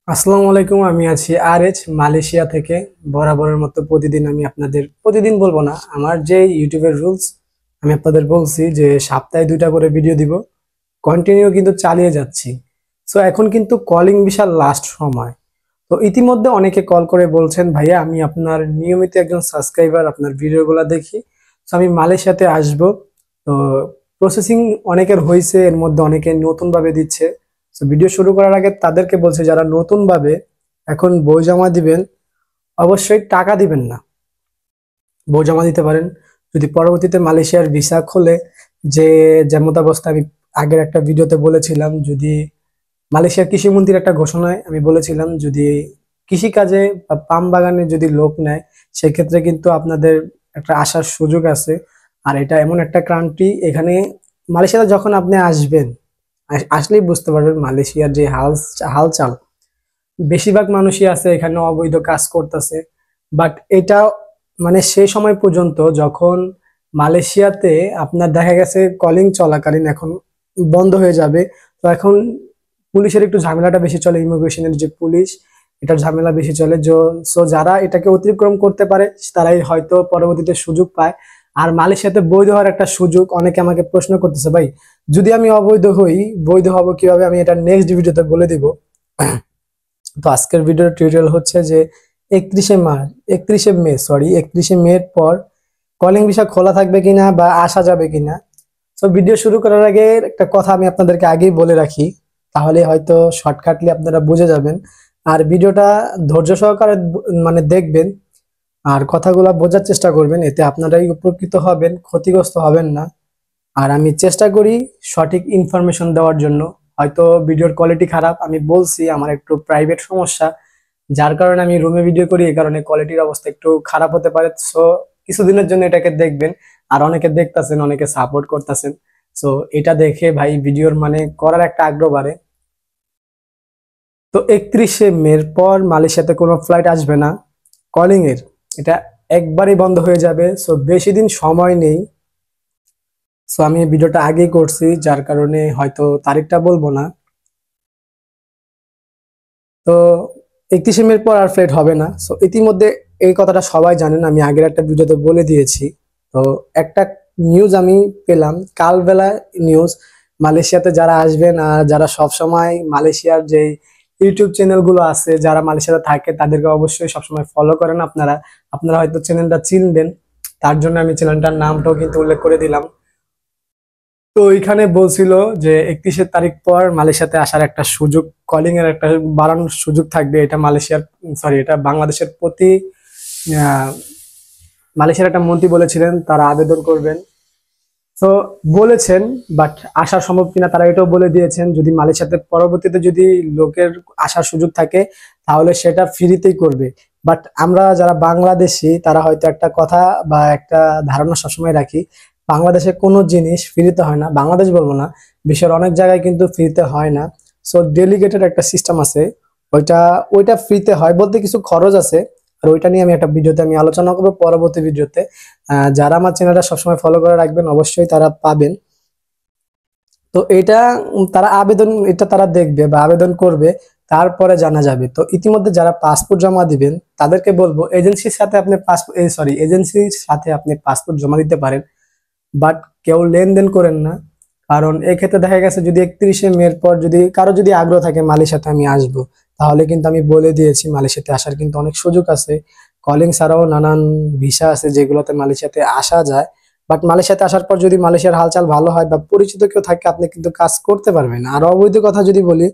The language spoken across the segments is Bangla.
আসসালামু আলাইকুম। আমি আছি আরএচ মালয়েশিয়া থেকে। বরাবরের মতো প্রতিদিন আমি আপনাদের, প্রতিদিন বলবো না, আমার যে ইউটিউবের রুলস আমি আপনাদের বলছি যে সপ্তাহে 2টা করে ভিডিও দিব, কন্টিনিউ কিন্তু চালিয়ে যাচ্ছি। সো এখন কিন্তু কলিং ভিসার লাস্ট সময়। তো ইতিমধ্যে অনেকে কল করে বলছেন, ভাইয়া আমি আপনার নিয়মিত একজন সাবস্ক্রাইবার, আপনার ভিডিওগুলো দেখি, তো আমি মালয়েশিয়াতে আসব। তো প্রসেসিং অনেকের হয়েছে, এর মধ্যে অনেকে নতুন ভাবে দিচ্ছে। তো ভিডিও শুরু করার আগে তাদেরকে বলছে, যারা নতুন ভাবে এখন বই জমা দিবেন, অবশ্যই টাকা দিবেন না, বই জমা দিতে পারেন। যদি পরবর্তীতে মালয়েশিয়ার ভিসা খোলে, যে যেমন অবস্থা আমি আগের একটা ভিডিওতে বলেছিলাম, যদি মালয়েশিয়ার কৃষিমন্ত্রীর একটা ঘোষণায় আমি বলেছিলাম, যদি কৃষিকাজে বা পাম বাগানে যদি লোক নেয়, সেক্ষেত্রে কিন্তু আপনাদের একটা আসার সুযোগ আছে। আর এটা এমন একটা কান্ট্রি, এখানে মালয়েশিয়াতে যখন আপনি আসবেন, আসলেই বুঝতে পারবেন মালয়েশিয়ার যে হালচাল। বেশিরভাগ মানুষই আছে এখানে অবৈধ কাজ করতেছে। বাট এটা মানে সেই সময় পর্যন্ত যখন মালয়েশিয়াতে আপনার দেখা গেছে কলিং চলাকালীন এখন বন্ধ হয়ে যাবে। তো এখন পুলিশের একটু ঝামেলাটা বেশি চলে, ইমিগ্রেশনের যে পুলিশ, এটার ঝামেলা বেশি চলে। সো যারা এটাকে অতিক্রম করতে পারে তারাই হয়তো পরবর্তীতে সুযোগ পায়। আর মালয়েশিয়াতে বৈধ হওয়ার একটা সুযোগ, অনেকে আমাকে প্রশ্ন করতেছে, ভাই যদি আমি অবৈধ হই, বৈধ হব কিভাবে? আমি এটা নেক্সট ভিডিওতে বলে দিব। তো আজকের ভিডিওর টিউটোরিয়াল হচ্ছে যে 31শে মে এর পর কলিং ভিসা খোলা থাকবে কিনা বা আসা যাবে কিনা। তো ভিডিও শুরু করার আগে একটা কথা আমি আপনাদেরকে আগেই বলে রাখি, তাহলে হয়তো শর্টকাটলি আপনারা বুঝে যাবেন। আর ভিডিওটা ধৈর্য সহকারে মানে দেখবেন, আর কথাগুলো বোঝার চেষ্টা করবেন, এতে আপনারাই উপকৃত হবেন, ক্ষতিগ্রস্ত হবেন না। আর আমি চেষ্টা করি সঠিক ইনফরমেশন দেওয়ার জন্য। হয়তো ভিডিওর কোয়ালিটি খারাপ, আমি বলছি আমার একটু প্রাইভেট সমস্যা, যার কারণে আমি রুমে ভিডিও করি, এই কারণে কোয়ালিটির অবস্থা একটু খারাপ হতে পারে। সো কিছুদিনের জন্য এটাকে দেখবেন। আর অনেকে দেখতাছেন, অনেকে সাপোর্ট করতেছেন। সো এটা দেখে ভাই ভিডিওর মানে করার একটা আগ্রহ বাড়ে। তো 31শে মের পর মালয়েশিয়াতে কোনো ফ্লাইট আসবে না কলিং এর, এটা একবারই বন্ধ হয়ে যাবে। সো বেশি দিন সময় নেই। সো আমি এই ভিডিওটা আগেই করছি, যার কারণে হয়তো তারিখটা বলবো না। তো 31শে মের পর আর ফ্লাইট হবে না। সো ইতিমধ্যে এই কথাটা সবাই জানেন, আমি আগের একটা ভিডিওতে বলে দিয়েছি। তো একটা নিউজ আমি পেলাম কালবেলা, নিউজ, মালয়েশিয়াতে যারা আসবেন আর যারা সব সময় মালয়েশিয়ার যে ইউটিউব চ্যানেল গুলো আছে, যারা মালয়েশিয়াতে থাকে তাদেরকে অবশ্যই সবসময় ফলো করেন আপনারা। আপনারা হয়তো চ্যানেলটা চিনবেন, তার জন্য আমি চ্যানেলটার নামটাও কিন্তু উল্লেখ করে দিলাম। তো ওইখানে বলছিল যে 31 তারিখ পর মালয়েশিয়াতে আসার একটা সুযোগ, কলিং এর একটা বাড়ানোর সুযোগ থাকবে। এটা মালয়েশিয়ার, সরি, এটা বাংলাদেশের প্রতি আহ, মালয়েশিয়ার একটা মন্ত্রী বলেছিলেন তারা আবেদন করবেন। তো বলেছেন, বাট আসার সম্ভব কিনা তারা এটাও বলে দিয়েছেন, যদি মালয়েশিয়াতে পরবর্তীতে যদি লোকের আসার সুযোগ থাকে তাহলে সেটা ফ্রিতেই করবে। বাট আমরা যারা বাংলাদেশি তারা হয়তো একটা কথা বা একটা ধারণা সবসময় রাখি, বাংলাদেশে কোনো জিনিস ফ্রিতে হয় না। বাংলাদেশ বলবো না, বিশ্বের অনেক জায়গায় কিন্তু ফ্রিতে হয় না। সো ডেলিগেটেড একটা সিস্টেম আছে, ওইটা ওইটা ফ্রিতে হয় বলতে কিছু খরচ আছে। আর ওইটা নিয়ে আমি একটা ভিডিওতে আমি আলোচনা করবো পরবর্তী ভিডিওতে। যারা আমার চ্যানেলটা সবসময় ফলো করে রাখবেন অবশ্যই তারা পাবেন। তো এটা তারা আবেদন, এটা তারা দেখবে বা আবেদন করবে, তারপরে জানা যাবে। তো ইতিমধ্যে যারা পাসপোর্ট জমা দিবেন তাদেরকে বলবো এজেন্সির সাথে আপনি পাসপোর্ট, এজেন্সির সাথে আপনি পাসপোর্ট জমা দিতে পারেন, বাট কেউ লেনদেন করেন না। কারণ এক্ষেত্রে দেখা গেছে যদি 31শে মের পর যদি কারো যদি আগ্রহ থাকে মালয়েশিয়াতে আমি আসবো, তাহলে কিন্তু আমি বলে দিয়েছি মালয়েশিয়াতে আসার কিন্তু অনেক সুযোগ আছে। কলিং ছাড়াও নানান ভিসা আছে যেগুলোতে মালয়েশিয়াতে আসা যায়। বাট মালয়েশিয়াতে আসার পর যদি মালয়েশিয়ার হালচাল ভালো হয় বা পরিচিত কেউ থাকে, আপনি কিন্তু কাজ করতে পারবেন। আর অবৈধ কথা যদি বলি,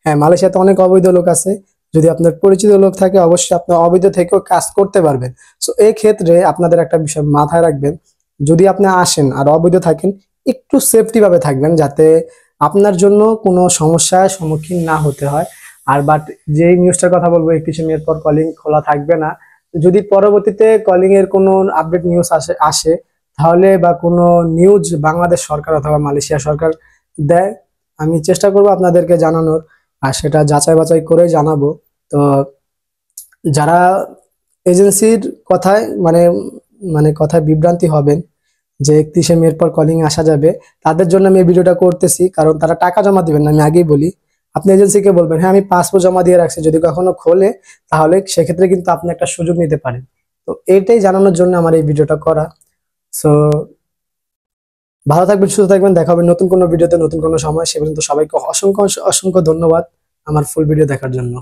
হ্যাঁ মালয়েশিয়াতে অনেক অবৈধ লোক আছে। যদি আপনার পরিচিত লোক থাকে অবশ্যই আপনি অবৈধ থেকেও কাজ করতে পারবেন। সো এই ক্ষেত্রে আপনাদের একটা বিষয় মাথায় রাখবেন, যদি আপনি আসেন আর অবৈধ থাকেন, একটু সেফটি ভাবে থাকবেন যাতে আপনার জন্য কোনো সমস্যার সম্মুখীন না হতে হয়। আর বাট যে নিউজটার কথা বলবো, 31শে মের পর কলিং খোলা থাকবে না। যদি পরবর্তীতে কলিং এর কোনো আপডেট নিউজ আসে তাহলে, বা কোনো নিউজ বাংলাদেশ সরকার অথবা মালয়েশিয়া সরকার দেয়, আমি চেষ্টা করব আপনাদেরকে জানানোর। আর সেটা যাচাই বাছাই করে জানাবো। তো যারা এজেন্সির কথায় মানে মানে কথায় বিভ্রান্তি হবেন যে 31শে মের পর কলিং আসা যাবে, তাদের জন্য আমি এই ভিডিওটা করতেছি, কারণ তারা টাকা জমা দিবেন না, আমি আগেই বলি। আপনি এজেন্সিকে বলবেন হ্যাঁ আমি পাসপোর্ট জমা দিয়ে রাখছি, যদি কখনো খোলে তাহলে সেক্ষেত্রে কিন্তু আপনি একটা সুযোগ নিতে পারেন। তো এটাই জানানোর জন্য আমার এই ভিডিওটা করা। সো ভালো থাকবেন, সুস্থ থাকবেন, দেখা হবে নতুন কোনো ভিডিওতে নতুন কোনো সময়। সে পর্যন্ত সবাইকে অসংখ্য অসংখ্য ধন্যবাদ আমার ফুল ভিডিও দেখার জন্য।